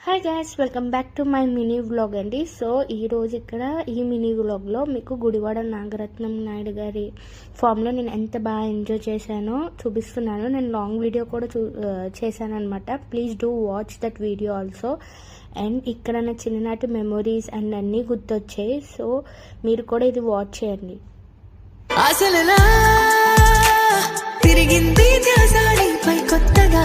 Hi guys, welcome back to my mini vlog అండి. So ఈరోజు ఇక్కడ ఈ మినీ వ్లాగ్లో మీకు గుడివాడ నాగరత్నం నాయుడు గారి ఫామ్లో నేను ఎంత బాగా ఎంజాయ్ చేశానో చూపిస్తున్నాను. నేను లాంగ్ వీడియో కూడా చేశాను అనమాట. Please do watch that video also. And ఇక్కడ నా చిన్ననాటి మెమొరీస్ అండ్ అన్నీ గుర్తొచ్చాయి. సో మీరు కూడా ఇది వాచ్ చేయండి. అసలు తిరిగింది కొత్తగా